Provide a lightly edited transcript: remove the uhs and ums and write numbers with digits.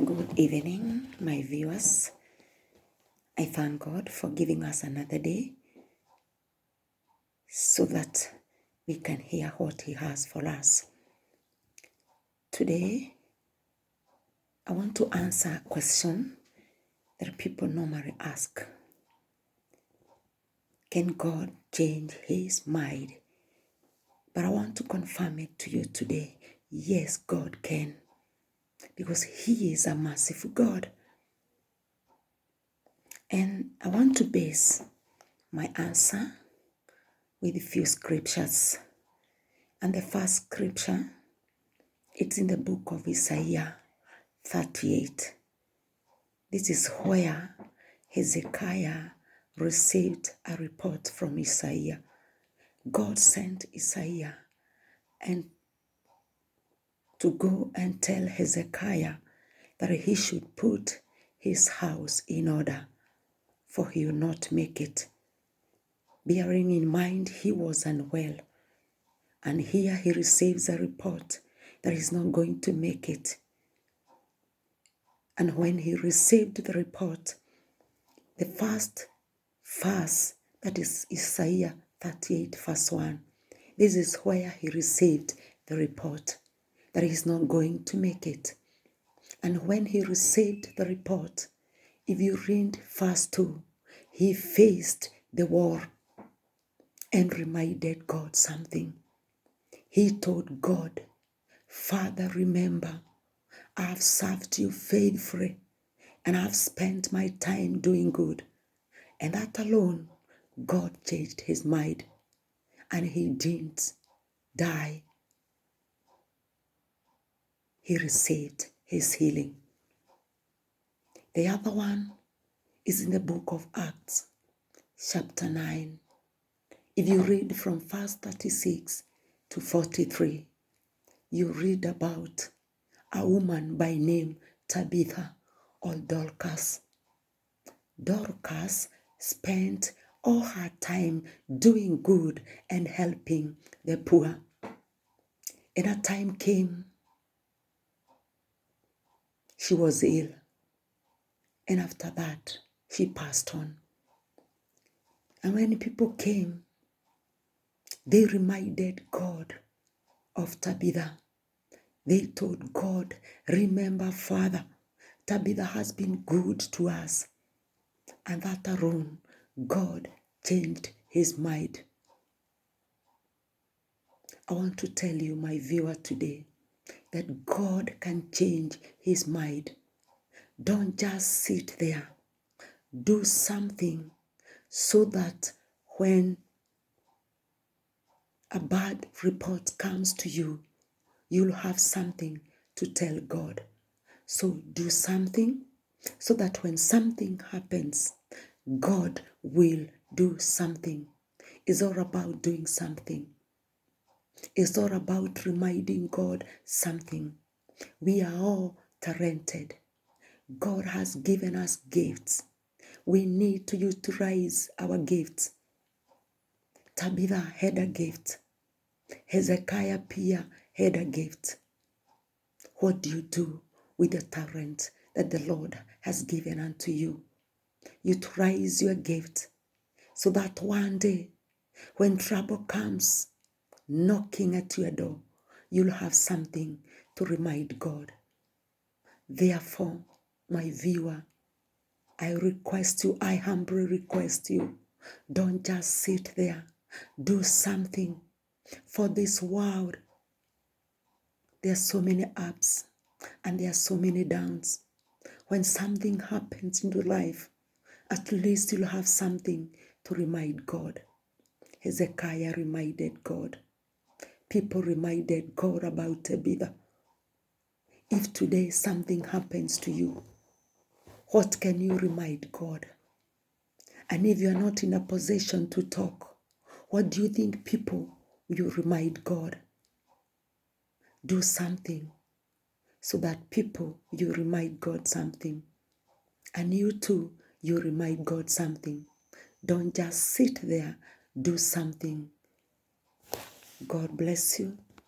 Good evening, my viewers. I thank God for giving us another day so that we can hear what He has for us. Today, I want to answer a question that people normally ask. Can God change His mind? But I want to confirm it to you today. Yes, God can, because He is a merciful God. And I want to base my answer with a few scriptures. And the first scripture, it's in the book of Isaiah 38. This is where Hezekiah received a report from Isaiah. God sent Isaiah and to go and tell Hezekiah that he should put his house in order, for he will not make it. Bearing in mind he was unwell, and here he receives a report that he's not going to make it. And when he received the report, the first verse, that is Isaiah 38 verse 1, this is where he received the report that he's not going to make it. And when he received the report, if you read verse 2, he faced the war and reminded God something. He told God, Father, remember, I've served you faithfully and I've spent my time doing good. And that alone, God changed his mind and he didn't die. He received his healing. The other one is in the book of Acts, chapter 9. If you read from verse 36 to 43, you read about a woman by name Tabitha or Dorcas. Dorcas spent all her time doing good and helping the poor. And a time came, she was ill. And after that, she passed on. And when people came, they reminded God of Tabitha. They told God, remember, Father, Tabitha has been good to us. And that alone, God changed his mind. I want to tell you, my viewer, today, that God can change his mind. Don't just sit there. Do something so that when a bad report comes to you, you'll have something to tell God. So do something so that when something happens, God will do something. It's all about doing something. It's all about reminding God something. We are all talented. God has given us gifts. We need to utilize our gifts. Tabitha had a gift. Hezekiah Pia had a gift. What do you do with the talent that the Lord has given unto you? Utilize your gift so that one day when trouble comes knocking at your door, you'll have something to remind God. Therefore, my viewer, I humbly request you, don't just sit there. Do something. For this world, there are so many ups and there are so many downs. When something happens in your life, at least you'll have something to remind God. Hezekiah reminded God. People reminded God about Tabitha. If today something happens to you, what can you remind God? And if you're not in a position to talk, what do you think people will remind God? Do something so that people, you remind God something. And you too, you remind God something. Don't just sit there, do something. God bless you.